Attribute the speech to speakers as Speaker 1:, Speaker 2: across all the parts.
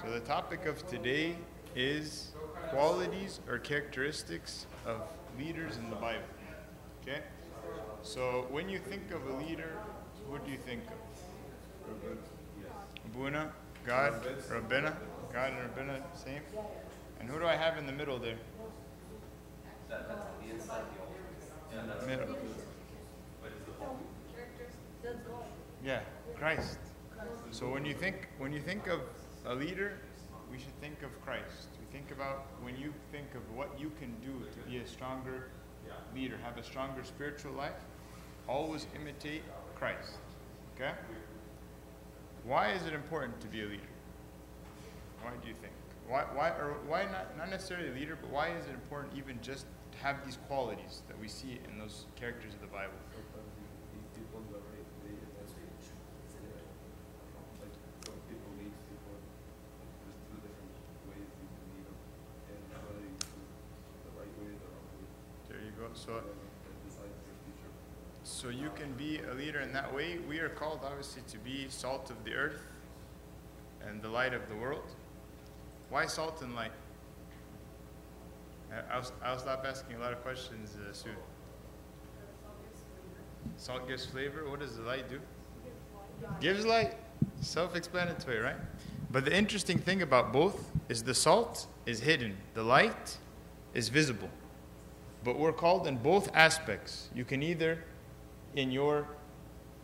Speaker 1: So the topic of today is qualities or characteristics of leaders in the Bible. Okay? So when you think of a leader, what do you think of? Abuna, God, Rabbina. God and Rabbina, same. And who do I have in the middle there? Middle. Yeah, Christ. So when you think of a leader, we should think of Christ. We think about when you think of what you can do to be a stronger leader, have a stronger spiritual life, always imitate Christ. Okay? Why is it important to be a leader? Why do you think? Why not necessarily a leader, but why is it important even just to have these qualities that we see in those characters of the Bible? There you go. So you can be a leader in that way. We are called obviously to be salt of the earth and the light of the world. Why salt and light? I'll stop asking a lot of questions soon. Salt gives flavor. What does the light do? Gives light. Self-explanatory, right? But the interesting thing about both is the salt is hidden. The light is visible. But we're called in both aspects. You can either, in your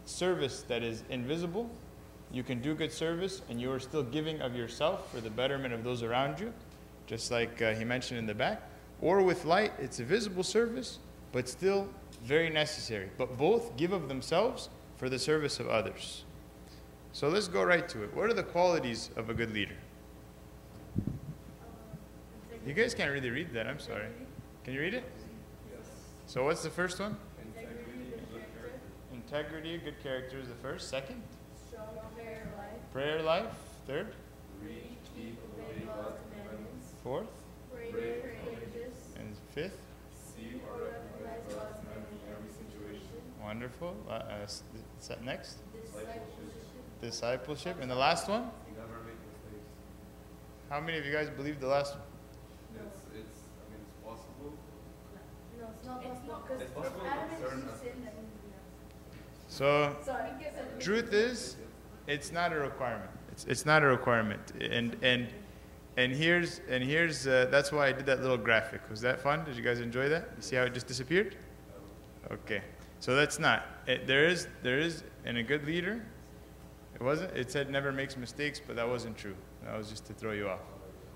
Speaker 1: service that is invisible, you can do good service and you are still giving of yourself for the betterment of those around you, just like he mentioned in the back. Or with light, it's a visible service, but still very necessary. But both give of themselves for the service of others. So let's go right to it. What are the qualities of a good leader? You guys can't really read that, I'm sorry. Can you read it? So what's the first one? Integrity, good character is the first. Second?
Speaker 2: Strong prayer life.
Speaker 1: Prayer life. Third?
Speaker 2: Read, keep, obey God's commandments.
Speaker 1: Fourth?
Speaker 2: Brave, courageous.
Speaker 1: And fifth?
Speaker 2: See or recognize God's name in every situation.
Speaker 1: Wonderful. Next?
Speaker 2: Discipleship.
Speaker 1: Discipleship. And the last one?
Speaker 3: Never make mistakes.
Speaker 1: How many of you guys believe the last one?
Speaker 3: It's possible.
Speaker 2: No, it's not possible. Because
Speaker 3: It's possible,
Speaker 2: if Adam
Speaker 3: but
Speaker 2: and Eve
Speaker 3: certain-
Speaker 2: sinned, that means
Speaker 1: So,
Speaker 2: sorry.
Speaker 1: truth is, it's not a requirement. It's not a requirement. And here's that's why I did that little graphic. Was that fun? Did you guys enjoy that? You see how it just disappeared? Okay. So that's not. There is in a good leader. It wasn't. It said never makes mistakes, but that wasn't true. That was just to throw you off.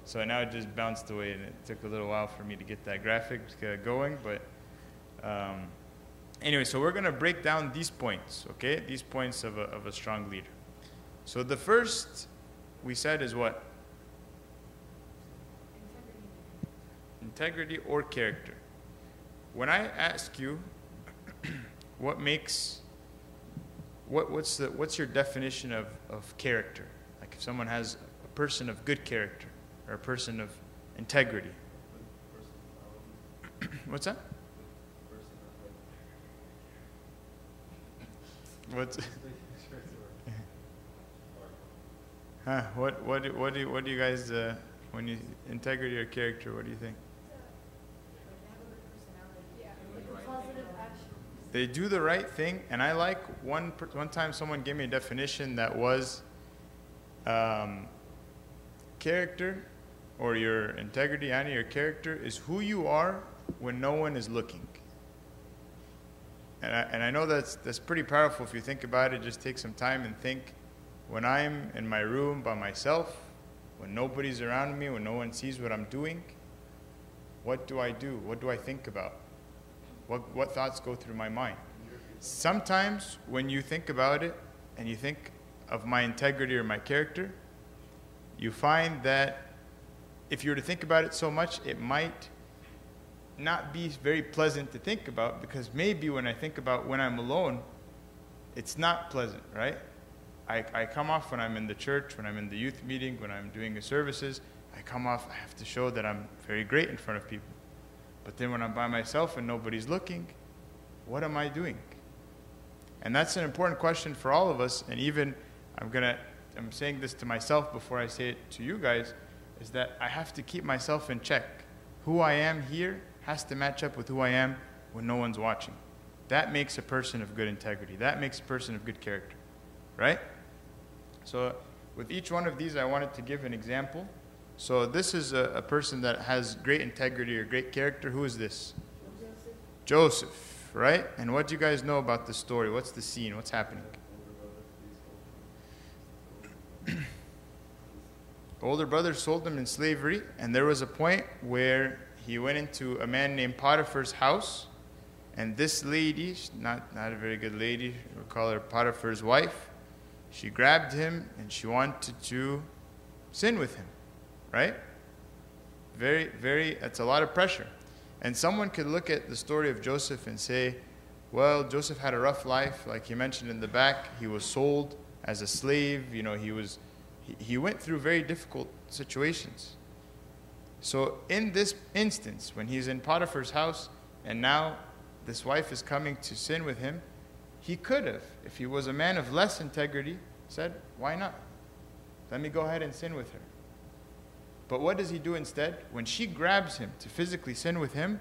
Speaker 1: So now it just bounced away, and it took a little while for me to get that graphic going. But anyway, so we're going to break down these points, okay? These points of a strong leader. So the first we said is what? Integrity or character. When I ask you, what's your definition of character? Like if someone has a person of good character or a person of integrity. What's that? What's what do you guys when you integrity or character? What do you think?
Speaker 2: Positive action.
Speaker 1: They do the right thing, and I like one time someone gave me a definition that was character or your integrity and your character is who you are when no one is looking. And I know that's pretty powerful if you think about it. Just take some time and think. When I'm in my room by myself, when nobody's around me, when no one sees what I'm doing, what do I do? What do I think about? What thoughts go through my mind? Sometimes when you think about it and you think of my integrity or my character, you find that if you were to think about it so much, it might not be very pleasant to think about, because maybe when I think about when I'm alone, it's not pleasant, right? I come off when I'm in the church, when I'm in the youth meeting, when I'm doing the services, I come off, I have to show that I'm very great in front of people. But then when I'm by myself and nobody's looking, what am I doing? And that's an important question for all of us. And even I'm going to I'm saying this to myself before I say it to you guys, is that I have to keep myself in check. Who I am here has to match up with who I am when no one's watching. That makes a person of good integrity. That makes a person of good character, right? So with each one of these, I wanted to give an example. So this is a person that has great integrity or great character. Who is this? Joseph, right? And what do you guys know about the story? What's the scene? What's happening? Older brother sold him in slavery, and there was a point where he went into a man named Potiphar's house, and this lady, not a very good lady, we'll call her Potiphar's wife, she grabbed him and she wanted to sin with him, right? That's a lot of pressure. And someone could look at the story of Joseph and say, well, Joseph had a rough life, like he mentioned in the back. He was sold as a slave, he went through very difficult situations. So in this instance, when he's in Potiphar's house and now this wife is coming to sin with him, he could have, if he was a man of less integrity, said, why not? Let me go ahead and sin with her. But what does he do instead? When she grabs him to physically sin with him,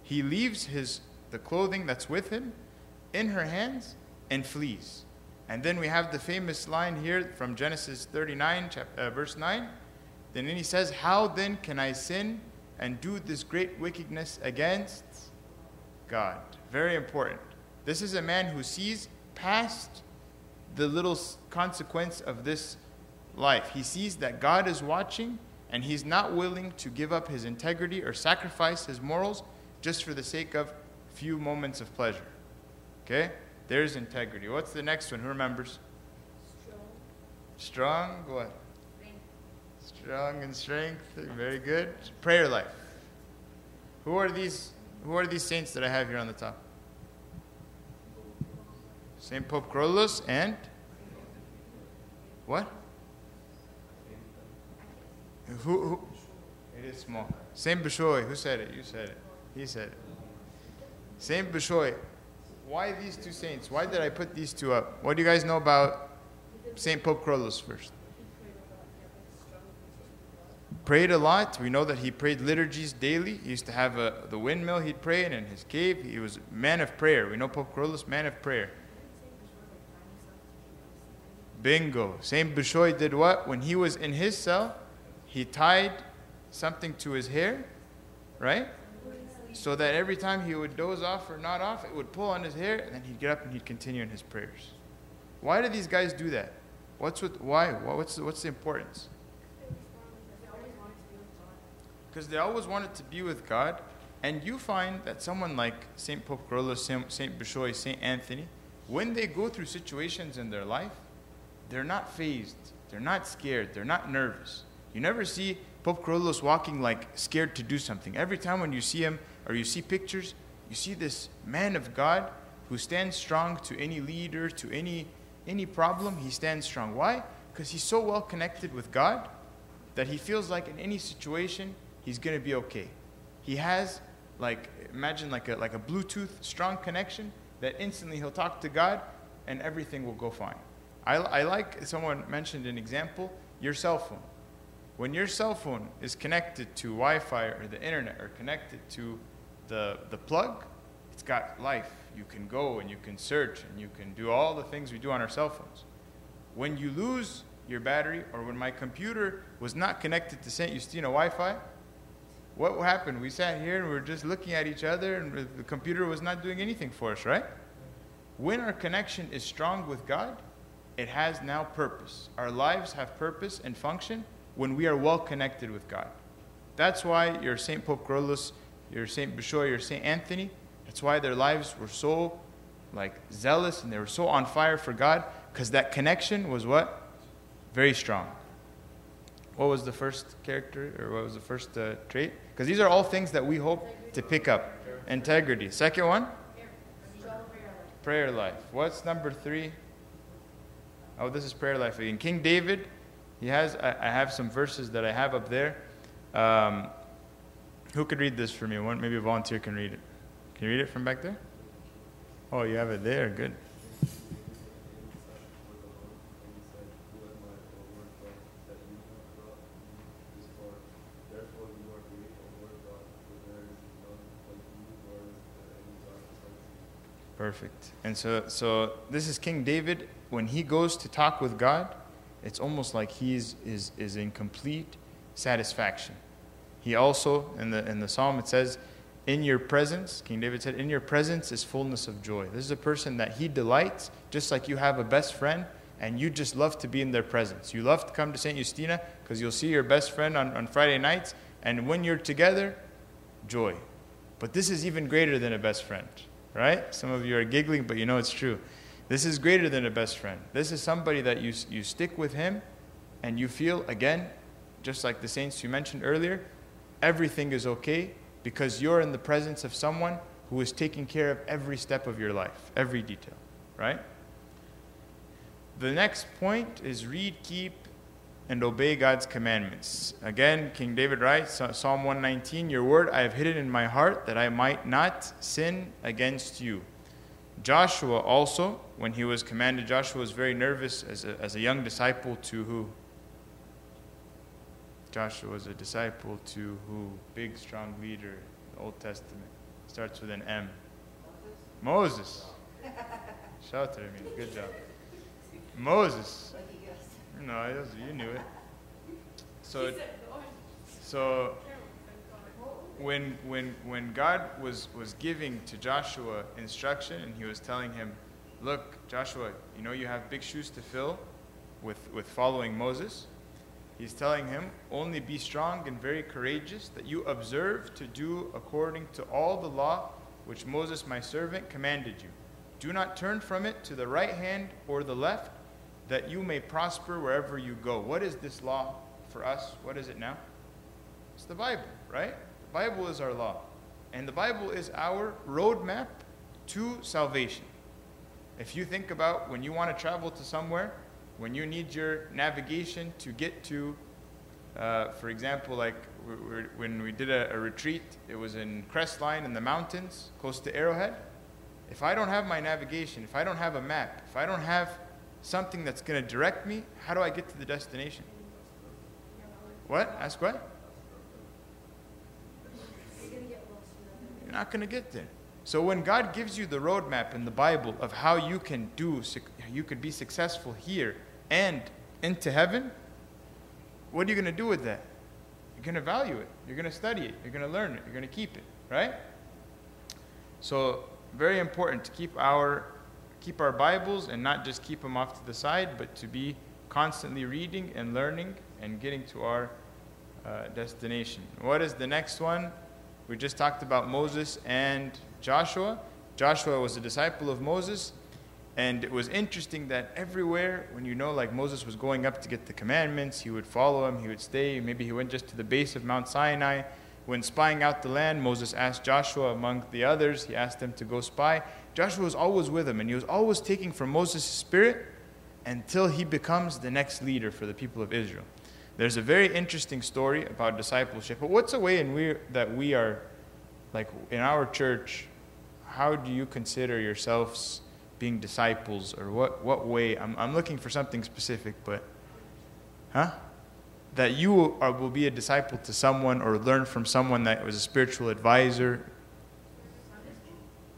Speaker 1: he leaves the clothing that's with him in her hands and flees. And then we have the famous line here from Genesis 39, verse 9. Then he says, how then can I sin and do this great wickedness against God? Very important. This is a man who sees past the little consequence of this life. He sees that God is watching, and he's not willing to give up his integrity or sacrifice his morals just for the sake of few moments of pleasure. Okay? There's integrity. What's the next one? Who remembers? Strong. Go ahead. Strong and strength. Very good. Prayer life. Who are these saints that I have here on the top? Saint Pope Kyrillos and what? Who? It is small. Saint Bishoy. Who said it? You said it. He said it. Saint Bishoy. Why these two saints? Why did I put these two up? What do you guys know about Saint Pope Kyrillos first? Prayed a lot. We know that he prayed liturgies daily. He used to have the windmill he'd pray in his cave. He was a man of prayer. We know Pope Kyrillos, man of prayer. Bingo. Saint Bishoy did what? When he was in his cell, he tied something to his hair, right? So that every time he would doze off or not off, it would pull on his hair, and then he'd get up and he'd continue in his prayers. Why do these guys do that? What's the importance? Because they always wanted to be with God. And you find that someone like Saint Pope Kyrillos, Saint Bishoy, Saint Anthony, when they go through situations in their life, they're not fazed, they're not scared, they're not nervous. You never see Pope Kyrillos walking like scared to do something. Every time when you see him or you see pictures, you see this man of God who stands strong to any leader, to any problem, he stands strong. Why? Because he's so well connected with God that he feels like in any situation, he's going to be okay. He has, imagine like a Bluetooth strong connection that instantly he'll talk to God and everything will go fine. I like, someone mentioned an example, your cell phone. When your cell phone is connected to Wi-Fi or the internet or connected to the plug, it's got life. You can go and you can search and you can do all the things we do on our cell phones. When you lose your battery, or when my computer was not connected to St. Justina Wi-Fi, what happened? We sat here and we were just looking at each other and the computer was not doing anything for us, right? When our connection is strong with God, it has now purpose. Our lives have purpose and function when we are well connected with God. That's why your Saint Pope Kyrillos, your Saint Bishoy, your Saint Anthony, that's why their lives were so zealous and they were so on fire for God, because that connection was what? Very strong. What was the first character, or what was the first trait? Because these are all things that we hope to pick up. Integrity. Second one? Prayer life. What's number 3? Oh, this is prayer life again. King David, I have some verses that I have up there. Who could read this for me? Maybe a volunteer can read it. Can you read it from back there? Oh, you have it there. Good. Perfect. And so this is King David. When he goes to talk with God, it's almost like he is in complete satisfaction. He also, in the psalm, it says, in your presence, King David said, in your presence is fullness of joy. This is a person that he delights, just like you have a best friend, and you just love to be in their presence. You love to come to St. Justina because you'll see your best friend on Friday nights, and when you're together, joy. But this is even greater than a best friend, right? Some of you are giggling, but you know it's true. This is greater than a best friend. This is somebody that you stick with him, and you feel, again, just like the saints you mentioned earlier, everything is okay because you're in the presence of someone who is taking care of every step of your life, every detail, right? The next point is read, keep, and obey God's commandments. Again, King David writes, Psalm 119, your word I have hidden in my heart that I might not sin against you. Joshua also, when he was commanded, Joshua was very nervous as a young disciple to who? Joshua was a disciple to who? Big, strong leader in the Old Testament. Starts with an M. Moses. Shout to him. Good job. Moses. No, you knew it. So when God was giving to Joshua instruction, and he was telling him, look, Joshua, you know you have big shoes to fill with following Moses. He's telling him, only be strong and very courageous, that you observe to do according to all the law which Moses my servant commanded you. Do not turn from it to the right hand or the left, that you may prosper wherever you go. What is this law for us? What is it now? It's the Bible, right? The Bible is our law. And the Bible is our roadmap to salvation. If you think about when you want to travel to somewhere, when you need your navigation to get to, for example, like when we did a retreat, it was in Crestline in the mountains, close to Arrowhead. If I don't have my navigation, if I don't have a map, if I don't have something that's going to direct me, how do I get to the destination? What? Ask what? You're not going to get there. So when God gives you the roadmap in the Bible of how you can be successful here and into heaven, what are you going to do with that? You're going to value it. You're going to study it. You're going to learn it. You're going to keep it, right? So very important to keep our Bibles and not just keep them off to the side, but to be constantly reading and learning and getting to our destination. What is the next one? We just talked about Moses and Joshua. Joshua was a disciple of Moses, and it was interesting that everywhere, when like Moses was going up to get the commandments, he would follow him, he would stay. Maybe he went just to the base of Mount Sinai. When spying out the land, Moses asked Joshua, among the others, he asked him to go spy. Joshua was always with him, and he was always taking from Moses' spirit until he becomes the next leader for the people of Israel. There's a very interesting story about discipleship. But what's a way that we are, like in our church, how do you consider yourselves being disciples? Or what way? I'm looking for something specific, but, that you will be a disciple to someone or learn from someone that was a spiritual advisor.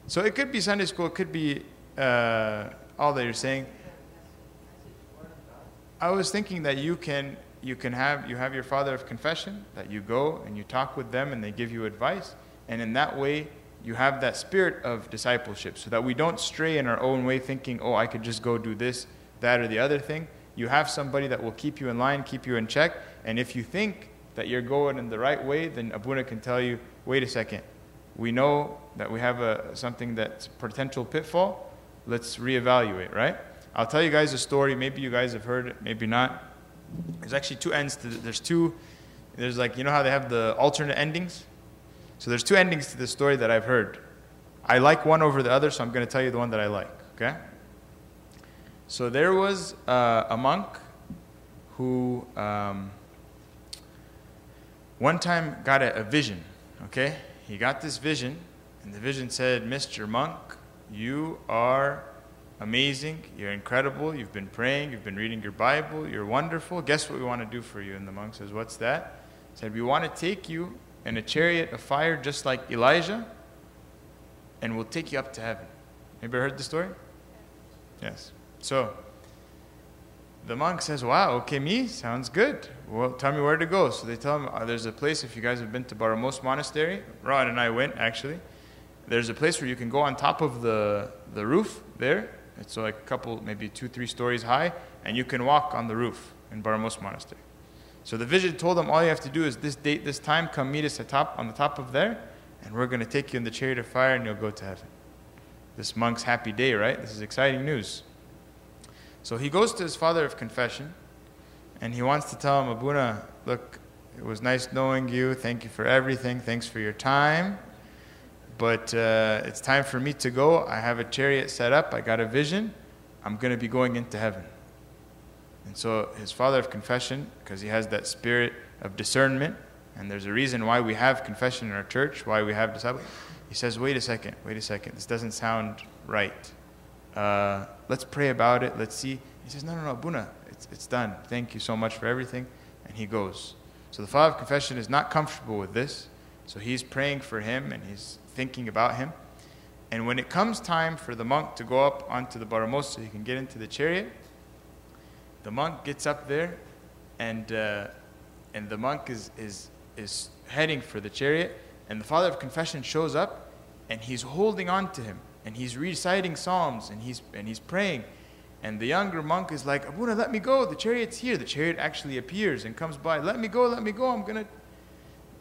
Speaker 1: So it could be Sunday school, it could be all that you're saying. I was thinking that you have your father of confession, that you go and you talk with them and they give you advice, and in that way you have that spirit of discipleship, so that we don't stray in our own way thinking, oh, I could just go do this, that, or the other thing. You have somebody that will keep you in line, keep you in check, and if you think that you're going in the right way, then Abuna can tell you, wait a second, we know that we have something that's potential pitfall, let's reevaluate, right? I'll tell you guys a story, maybe you guys have heard it, maybe not. There's actually two ends to there's like, you know how they have the alternate endings? So there's two endings to this story that I've heard. I like one over the other, so I'm going to tell you the one that I like, okay? So there was a monk who one time got a vision, okay? He got this vision, and the vision said, Mr. Monk, you are amazing, you're incredible, you've been praying, you've been reading your Bible, you're wonderful. Guess what we want to do for you? And the monk says, what's that? He said, we want to take you in a chariot of fire just like Elijah, and we'll take you up to heaven. Anybody heard the story? Yes. So, the monk says, wow, okay, me? Sounds good. Well, tell me where to go. So they tell him, there's a place, if you guys have been to Baramos Monastery, Ron and I went, actually. There's a place where you can go on top of the roof there. It's like a couple, maybe 2-3 stories high, and you can walk on the roof in Baramos Monastery. So the vision told them, all you have to do is this date, this time, come meet us on the top of there, and we're going to take you in the chariot of fire, and you'll go to heaven. This monk's happy day, right? This is exciting news. So he goes to his father of confession, and he wants to tell him, Abuna, look, it was nice knowing you. Thank you for everything. Thanks for your time. But it's time for me to go. I have a chariot set up. I got a vision. I'm going to be going into heaven. And so his father of confession, because he has that spirit of discernment, and there's a reason why we have confession in our church, why we have disciples, he says, wait a second, this doesn't sound right. Let's pray about it, let's see. He says, no, Abuna, it's done. Thank you so much for everything. And he goes. So the father of confession is not comfortable with this, so he's praying for him, and he's thinking about him. And when it comes time for the monk to go up onto the Baramos so he can get into the chariot, the monk gets up there, and the monk is heading for the chariot, and the father of confession shows up, and he's holding on to him, and he's reciting psalms, and he's praying, and the younger monk is like, Abuna, let me go, the chariot's here. The chariot actually appears and comes by. Let me go, I'm gonna.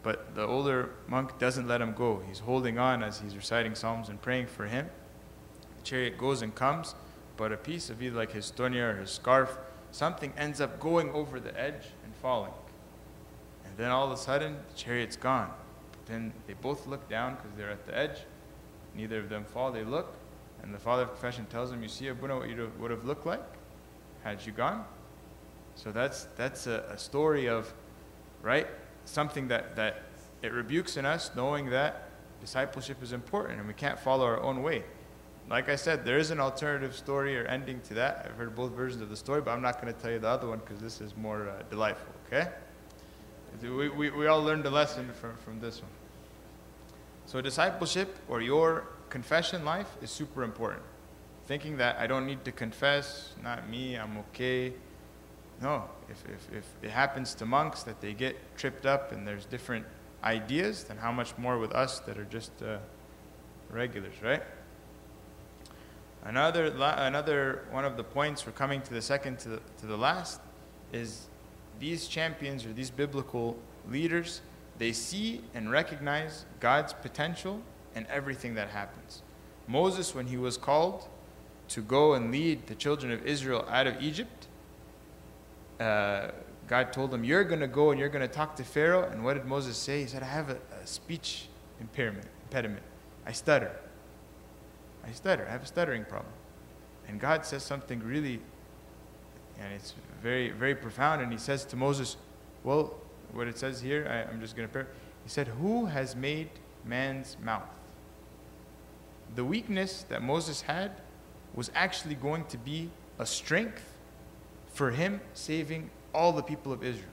Speaker 1: But the older monk doesn't let him go. He's holding on as he's reciting psalms and praying for him. The chariot goes and comes, but a piece of either like his tonia or his scarf, something ends up going over the edge and falling. And then all of a sudden, the chariot's gone. But then they both look down because they're at the edge. Neither of them fall. They look, and the father of confession tells them, you see, Abuna, what you would have looked like had you gone? So that's a story of, right, something that it rebukes in us, knowing that discipleship is important and we can't follow our own way. Like I said, there is an alternative story or ending to that. I've heard both versions of the story, but I'm not going to tell you the other one because this is more delightful, okay? We all learned a lesson from this one. So discipleship, or your confession life, is super important. Thinking that I don't need to confess, not me, I'm okay. No, if it happens to monks that they get tripped up and there's different ideas, then how much more with us that are just regulars, right? Another one of the points we're coming to the second to the last is these champions or these biblical leaders, they see and recognize God's potential in everything that happens. Moses, when he was called to go and lead the children of Israel out of Egypt, God told him, you're going to go and you're going to talk to Pharaoh. And what did Moses say? He said, I have a speech impediment. I stutter. I have a stuttering problem. And God says something really, and it's very, very profound. And he says to Moses, well, what it says here, I'm just going to paraphrase. He said, who has made man's mouth? The weakness that Moses had was actually going to be a strength for him saving all the people of Israel.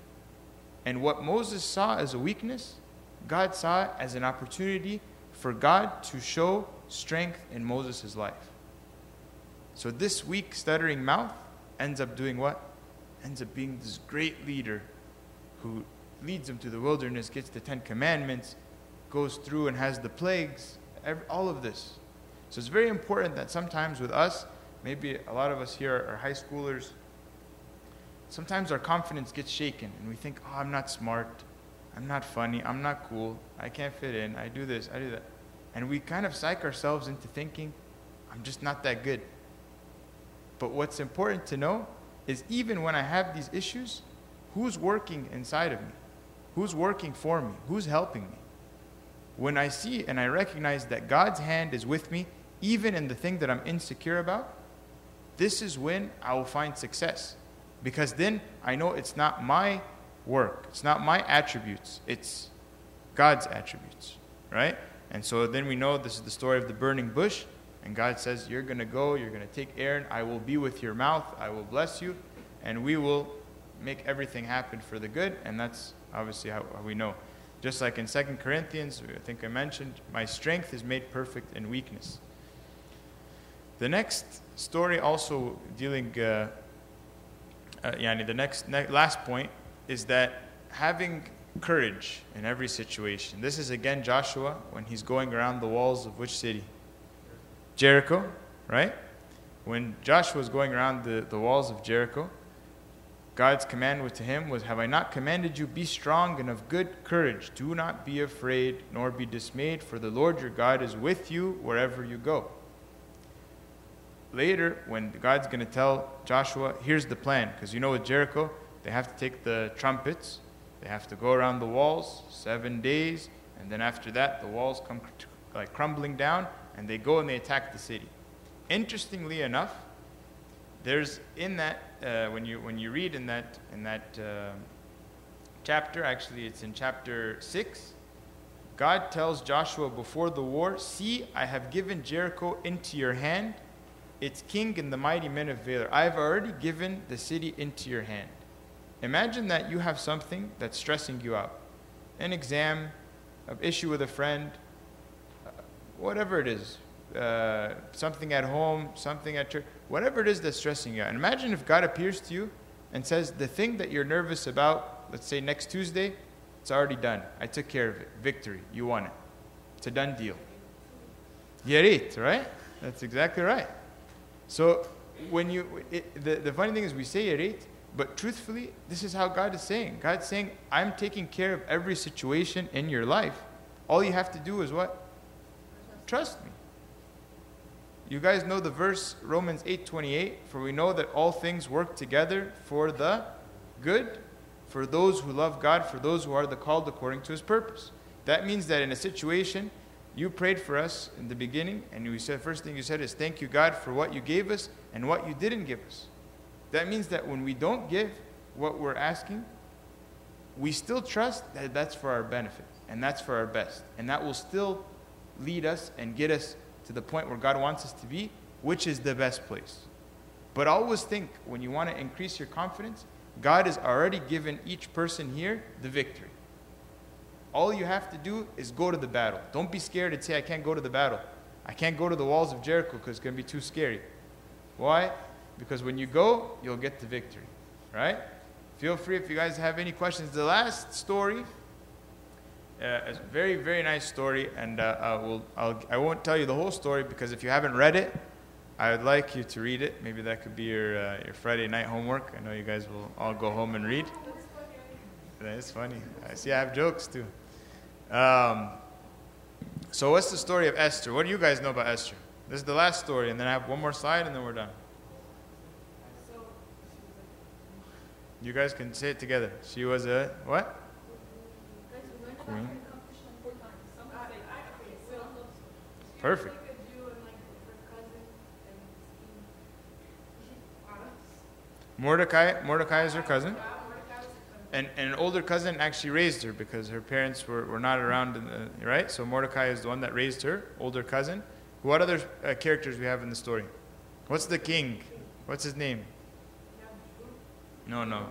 Speaker 1: And what Moses saw as a weakness, God saw it as an opportunity for God to show strength in Moses' life. So this weak, stuttering mouth ends up doing what? Ends up being this great leader who leads them to the wilderness, gets the 10 Commandments, goes through and has the plagues, all of this. So it's very important that sometimes with us, maybe a lot of us here are high schoolers, sometimes our confidence gets shaken and we think, oh, I'm not smart, I'm not funny, I'm not cool, I can't fit in, I do this, I do that. And we kind of psych ourselves into thinking, I'm just not that good. But what's important to know is even when I have these issues, who's working inside of me? Who's working for me? Who's helping me? When I see and I recognize that God's hand is with me, even in the thing that I'm insecure about, this is when I will find success. Because then I know it's not my work, it's not my attributes, it's God's attributes, right? And so then we know this is the story of the burning bush, and God says, you're going to go, you're going to take Aaron, I will be with your mouth, I will bless you, and we will make everything happen for the good, and that's obviously how we know. Just like in 2 Corinthians, I think I mentioned, my strength is made perfect in weakness. The next story also dealing, the last point is that having courage in every situation. This is again Joshua when he's going around the walls of which city? Jericho, right? When Joshua was going around the walls of Jericho, God's command to him was, have I not commanded you, be strong and of good courage. Do not be afraid, nor be dismayed, for the Lord your God is with you wherever you go. Later, when God's going to tell Joshua, here's the plan, because with Jericho, they have to take the trumpets, they have to go around the walls 7 days, and then after that, the walls come crumbling down, and they go and they attack the city. Interestingly enough, there's in that when you read in that chapter, actually it's in chapter 6, God tells Joshua before the war, see, I have given Jericho into your hand, its king and the mighty men of valor. I have already given the city into your hand. Imagine that you have something that's stressing you out, an exam, an issue with a friend, whatever it is. Something at home, something at church, whatever it is that's stressing you out. And imagine if God appears to you and says, the thing that you're nervous about, let's say next Tuesday, it's already done. I took care of it. Victory. You won it. It's a done deal. Yarit, right? That's exactly right. So when the funny thing is we say yarit, but truthfully, this is how God is saying. God's saying, I'm taking care of every situation in your life. All you have to do is what? Trust me. You guys know the verse, Romans 8:28, for we know that all things work together for the good, for those who love God, for those who are the called according to his purpose. That means that in a situation, you prayed for us in the beginning, and you said, first thing you said is, thank you, God, for what you gave us and what you didn't give us. That means that when we don't give what we're asking, we still trust that that's for our benefit, and that's for our best, and that will still lead us and get us to the point where God wants us to be, which is the best place. But always think, when you want to increase your confidence, God has already given each person here the victory. All you have to do is go to the battle. Don't be scared and say, I can't go to the battle. I can't go to the walls of Jericho because it's going to be too scary. Why? Because when you go, you'll get the victory. Right? Feel free if you guys have any questions. The last story, a very, very nice story, and I won't tell you the whole story because if you haven't read it, I would like you to read it. Maybe that could be your Friday night homework. I know you guys will all go home and read. That's funny. I see I have jokes too. So what's the story of Esther? What do you guys know about Esther? This is the last story, and then I have one more slide, and then we're done. You guys can say it together. She was a what? Queen. Perfect. Mordecai is her cousin. And an older cousin actually raised her because her parents were not around, right? So Mordecai is the one that raised her, older cousin. What other characters we have in the story? What's the king? What's his name? No.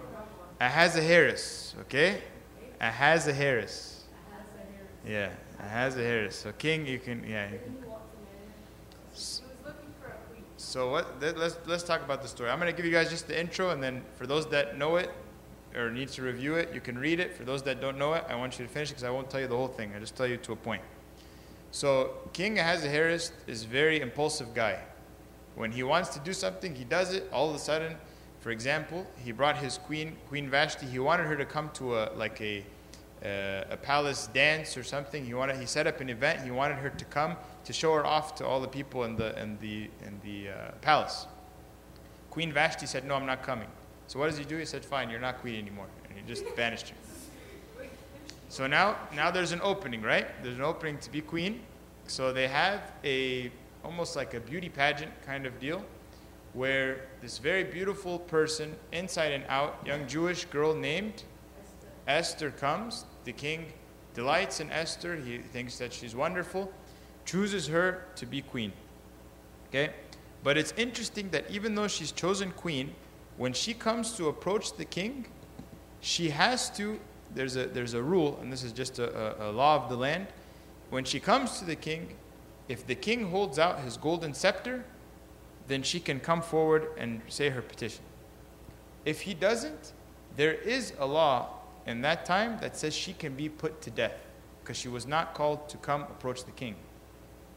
Speaker 1: Ahasuerus, okay? Ahasuerus. Yeah, Ahasuerus. So king, you can. So let's talk about the story. I'm going to give you guys just the intro, and then for those that know it or need to review it, you can read it. For those that don't know it, I want you to finish because I won't tell you the whole thing. I'll just tell you to a point. So King Ahasuerus is a very impulsive guy. When he wants to do something, he does it. All of a sudden, for example, he brought his queen, Queen Vashti. He wanted her to come to a palace dance or something. He set up an event. He wanted her to come to show her off to all the people in the palace. Queen Vashti said, "No, I'm not coming." So what does he do? He said, "Fine, you're not queen anymore," and he just banished her. So now there's an opening, right? There's an opening to be queen. So they have almost like a beauty pageant kind of deal, where this very beautiful person, inside and out, young Jewish girl named Esther comes. The king delights in Esther. He thinks that she's wonderful, chooses her to be queen. Okay? But it's interesting that even though she's chosen queen, when she comes to approach the king, she has to, there's a rule, and this is just a law of the land. When she comes to the king, if the king holds out his golden scepter, then she can come forward and say her petition. If he doesn't, there is a law in that time that says she can be put to death because she was not called to come approach the king.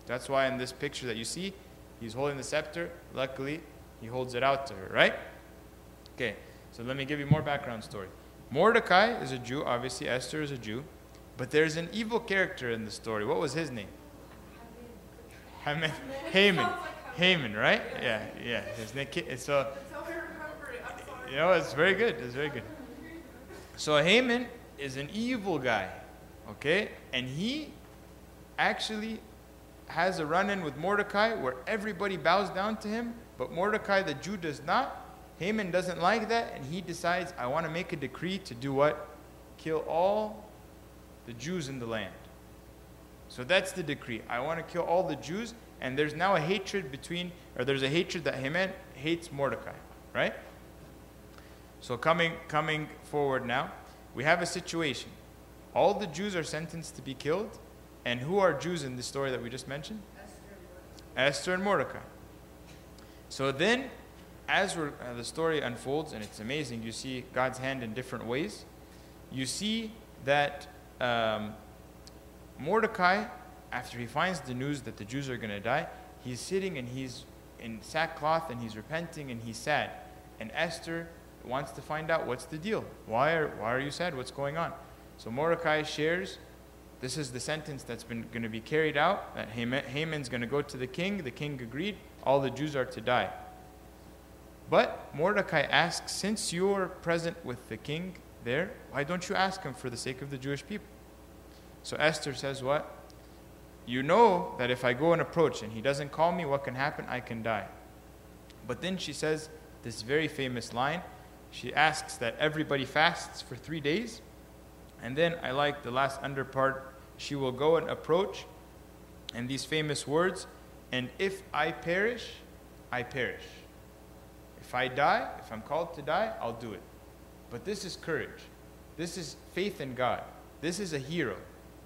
Speaker 1: That's why in this picture that you see, he's holding the scepter. Luckily, he holds it out to her, right? Okay, so let me give you more background story. Mordecai is a Jew, obviously Esther is a Jew, but there's an evil character in the story. What was his name? Haman. Haman, right? Yeah. His name. So, you know, it's very good. It's very good. So Haman is an evil guy, okay? And he actually has a run-in with Mordecai where everybody bows down to him, but Mordecai, the Jew, does not. Haman doesn't like that, and he decides, I want to make a decree to do what? Kill all the Jews in the land. So that's the decree. I want to kill all the Jews, and there's now a hatred there's a hatred that Haman hates Mordecai, right? So coming forward now, we have a situation. All the Jews are sentenced to be killed, and who are Jews in the story that we just mentioned? Esther and Mordecai. So then, as the story unfolds, and it's amazing, you see God's hand in different ways. You see that Mordecai, after he finds the news that the Jews are going to die, he's sitting and he's in sackcloth and he's repenting and he's sad. And Esther wants to find out what's the deal. Why are you sad? What's going on? So Mordecai shares, this is the sentence that's been going to be carried out, that Haman's going to go to the king. The king agreed. All the Jews are to die. But Mordecai asks, since you're present with the king there, why don't you ask him for the sake of the Jewish people? So Esther says what? You know that if I go and approach and he doesn't call me, what can happen? I can die. But then she says this very famous line. She asks that everybody fasts for 3 days. And then I like the last under part. She will go and approach. And these famous words, and if I perish, I perish. If I die, if I'm called to die, I'll do it. But this is courage. This is faith in God. This is a hero.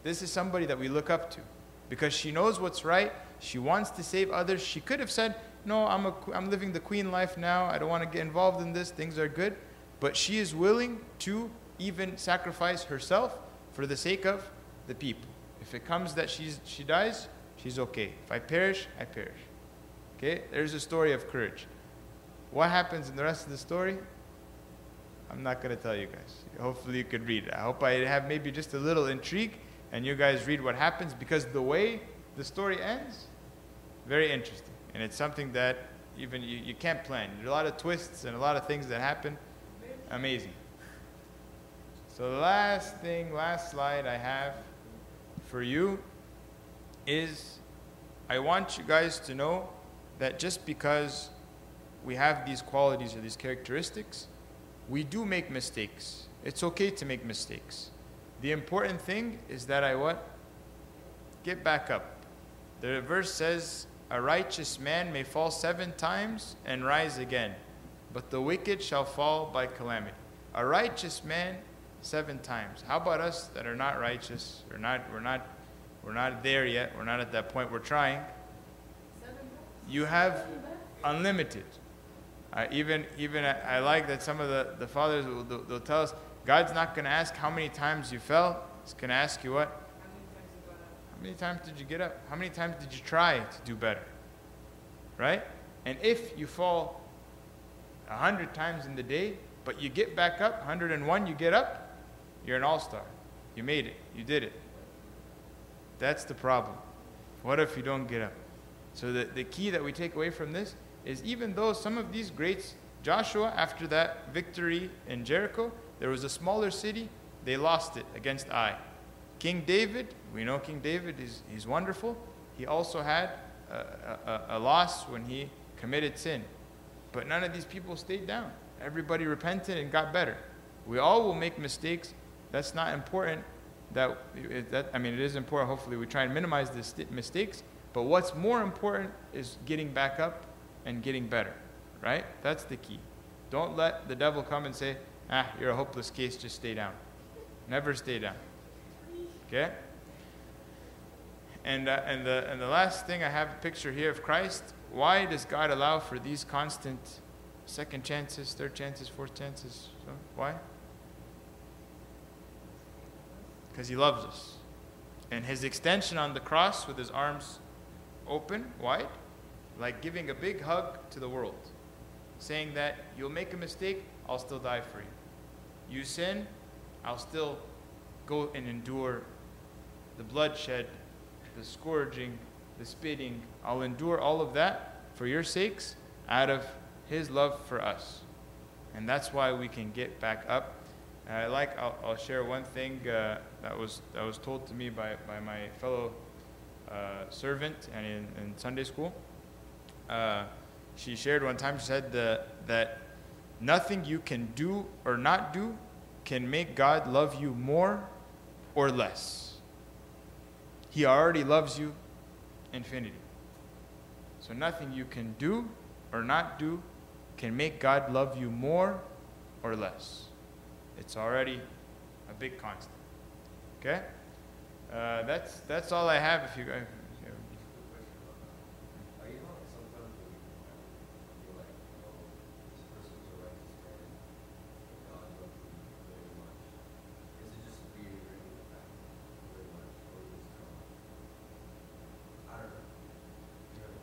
Speaker 1: This is somebody that we look up to. Because she knows what's right. She wants to save others. She could have said, no, I'm living the queen life now. I don't want to get involved in this. Things are good. But she is willing to even sacrifice herself for the sake of the people. If it comes that she dies, she's okay. If I perish, I perish. Okay? There's a story of courage. What happens in the rest of the story? I'm not going to tell you guys. Hopefully you could read it. I hope I have maybe just a little intrigue and you guys read what happens, because the way the story ends, very interesting. And it's something that even you can't plan. There's a lot of twists and a lot of things that happen. Amazing. So the last slide I have for you is, I want you guys to know that just because we have these qualities or these characteristics, we do make mistakes. It's okay to make mistakes. The important thing is that get back up. The verse says, a righteous man may fall 7 times and rise again, but the wicked shall fall by calamity. A righteous man 7 times. How about us that are not righteous? We're not there yet. We're not at that point. We're trying. You have unlimited. I like that some of the fathers they'll tell us, God's not going to ask how many times you fell. He's going to ask you what? How many times did you get up? How many times did you try to do better? Right? And if you fall 100 times in the day, but you get back up, 101 you get up, you're an all-star. You made it. You did it. That's the problem. What if you don't get up? So the key that we take away from this is, even though some of these greats, Joshua, after that victory in Jericho, there was a smaller city, they lost it against Ai. King David, we know King David, he's wonderful. He also had a loss when he committed sin. But none of these people stayed down. Everybody repented and got better. We all will make mistakes. That's not important. It is important. Hopefully we try and minimize the mistakes. But what's more important is getting back up and getting better, right? That's the key. Don't let the devil come and say, you're a hopeless case, just stay down. Never stay down. Okay? And the last thing, I have a picture here of Christ. why does God allow for these constant second chances, third chances, fourth chances? So, why? Because he loves us. And his extension on the cross with his arms open, wide, like giving a big hug to the world, saying that you'll make a mistake, I'll still die for you. You sin, I'll still go and endure the bloodshed, the scourging, the spitting. I'll endure all of that for your sakes out of his love for us. And that's why we can get back up. I'll share one thing that was told to me by my fellow servant and in Sunday school. She shared one time, she said that nothing you can do or not do can make God love you more or less. He already loves you infinity. So nothing you can do or not do can make God love you more or less. It's already a big constant. Okay? That's all I have. If you guys,
Speaker 3: You know, sometimes when you feel like, this person's a righteous man, and God loves him very much. Is it just reiterating the fact very much, or is it kind of like, I don't know.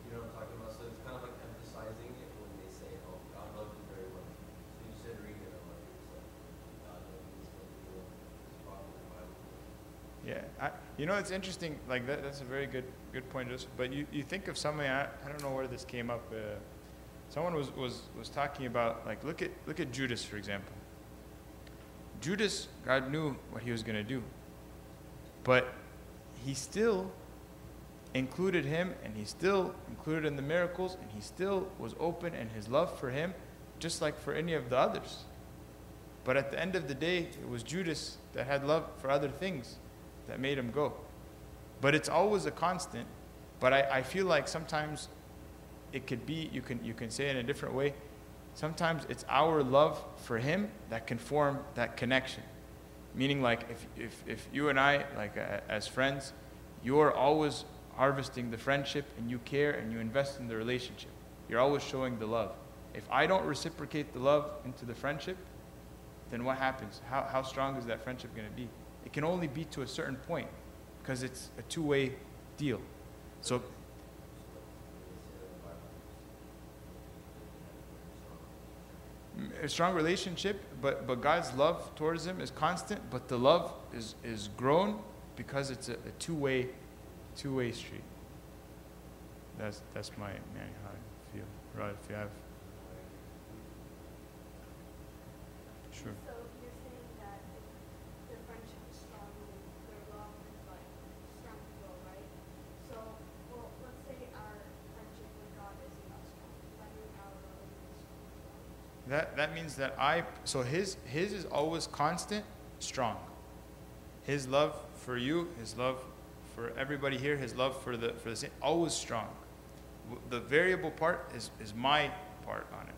Speaker 3: You know what I'm talking about? So it's kind of like emphasizing it when they say, oh, God loves you very much. So you said read it, I'm like, it's like, God loves you, so you know, it's probably the Bible.
Speaker 1: yeah, it's interesting. Like that's a very good point, Joseph. But you think of something. I don't know where this came up. Someone was talking about, like, look at Judas, for example. Judas, God knew what he was going to do, but he still included him, and he still included in the miracles, and he still was open in his love for him, just like for any of the others. But at the end of the day, it was Judas that had love for other things that made him go. But it's always a constant. But I feel like sometimes it could be, you can say it in a different way. Sometimes it's our love for him that can form that connection. Meaning, like, if you and I, like as friends, you're always harvesting the friendship, and you care and you invest in the relationship. You're always showing the love. If I don't reciprocate the love into the friendship, then what happens? How strong is that friendship going to be? It can only be to a certain point, because it's a two-way deal. So a strong relationship, but God's love towards him is constant, but the love is grown because it's a two-way street. That's how I feel. Right, if you have. Sure.
Speaker 2: So you're saying that if the friendship is strong, their love is like strong to go, right? So, well, let's say our friendship with God is not strong. Does that mean our love is strong?
Speaker 1: That means that so his is always constant, strong. His love for you, his love for everybody here, his love for the same, always strong. The variable part is my part on it,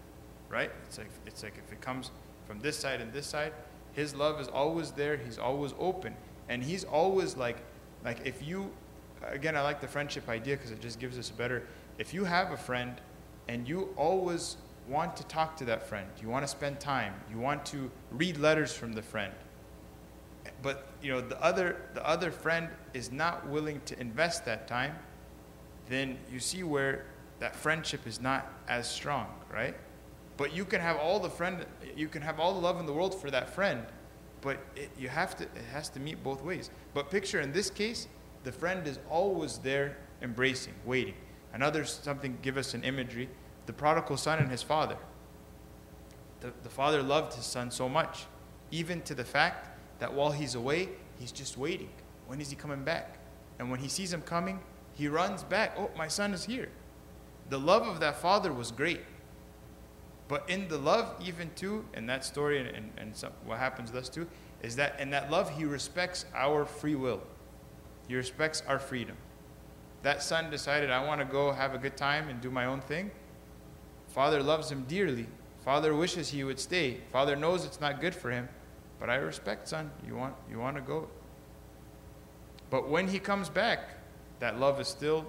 Speaker 1: right? It's like if it comes from this side and this side, his love is always there. He's always open, and he's always like if you, again, I like the friendship idea because it just gives us a better. If you have a friend, and you always want to talk to that friend, you want to spend time, you want to read letters from the friend, but the other friend is not willing to invest that time, then you see where that friendship is not as strong, right? But you can have all the love in the world for that friend, but it has to meet both ways. But picture in this case, the friend is always there, embracing, waiting. Give us an imagery, the prodigal son and his father. The father loved his son so much, even to the fact that while he's away, he's just waiting. When is he coming back? And when he sees him coming, he runs back. Oh, my son is here. The love of that father was great. But in the love, even too, in that story, and what happens to us too, is that in that love, he respects our free will. He respects our freedom. That son decided, I want to go have a good time and do my own thing. Father loves him dearly. Father wishes he would stay. Father knows it's not good for him. But I respect, son. You want to go. But when he comes back, that love is still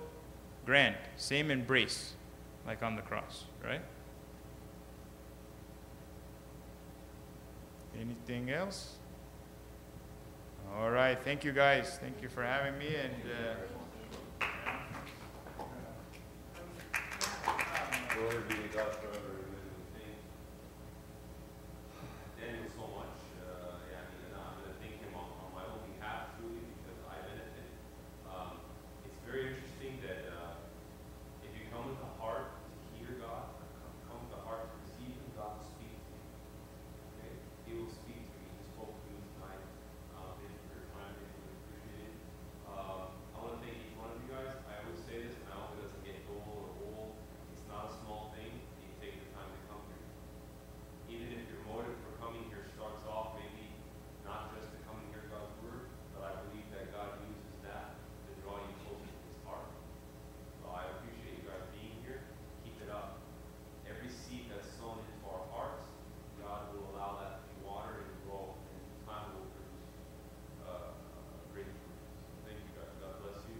Speaker 1: grand. Same embrace. like on the cross, right? Anything else? All right, thank you guys. Thank you for having me, and
Speaker 3: Glory be to God forever. Daniel so much. Yeah, I mean, and I'm going to thank him on my own behalf, truly, because I benefit. It's very interesting that if you come with the heart to hear God, come with the heart to receive Him, God will speak to you. Okay? He will speak to me. He spoke to me tonight. Thank you for your time. I really appreciate it. I want to thank each one of you guys. I always say this, and I hope it doesn't get dull or old. It's not a small thing. You take the time to come here. Even if your motive for coming here starts off maybe not just to come and hear God's word, but I believe that God uses that to draw you closer to His heart. So I appreciate you guys being here. Keep it up. Every seed that's sown into our hearts, God will allow that to be watered and grow, and time will produce great fruit. So thank you guys. God bless you.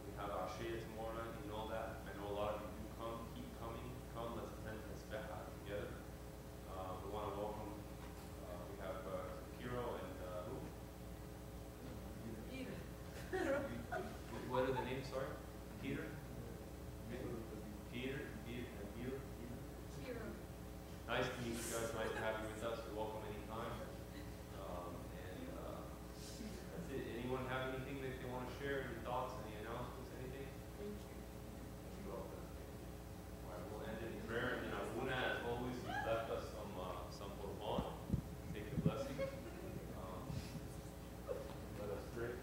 Speaker 3: We have our share tomorrow night. You know that. I know a lot of you do come. Keep coming. Come. Let's attend Espeja together. We want to welcome. We have Kiro and who? What are the names? Sorry, Peter. Peter. Nice to meet you guys. Nice to have you with us. You're welcome anytime. That's it. Anyone have anything that they want to share? Any thoughts? Any announcements? Anything? You're welcome. All right, we'll end in prayer, and then Abuna, as always, he's left us some Bourbon. Take the blessing. Let us pray.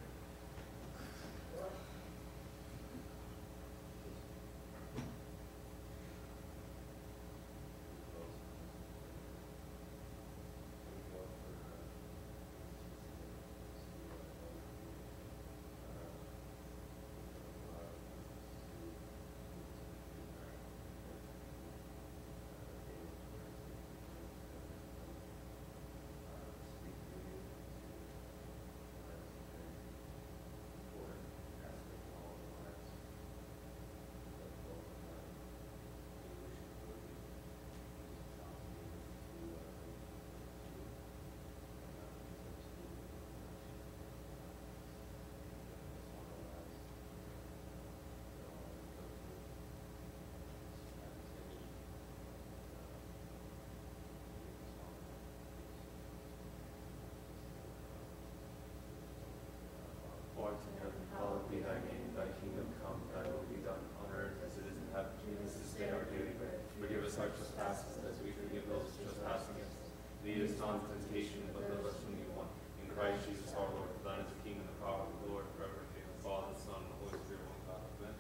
Speaker 3: Lord, in heaven, hallowed be thy name, thy kingdom come, thy will be done on earth as it is in heaven. Give us this day our daily bread. Forgive us our trespasses as we forgive those who trespass against us. Lead us not into temptation, but deliver us from evil one. In Christ Jesus our Lord, for thine is the kingdom, the power, the glory, forever and ever. The Father, the Son, and the Holy Spirit, one God. Amen.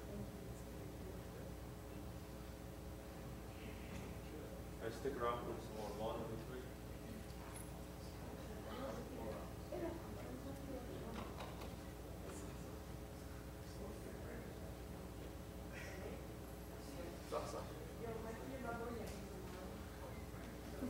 Speaker 3: I stick around for some more.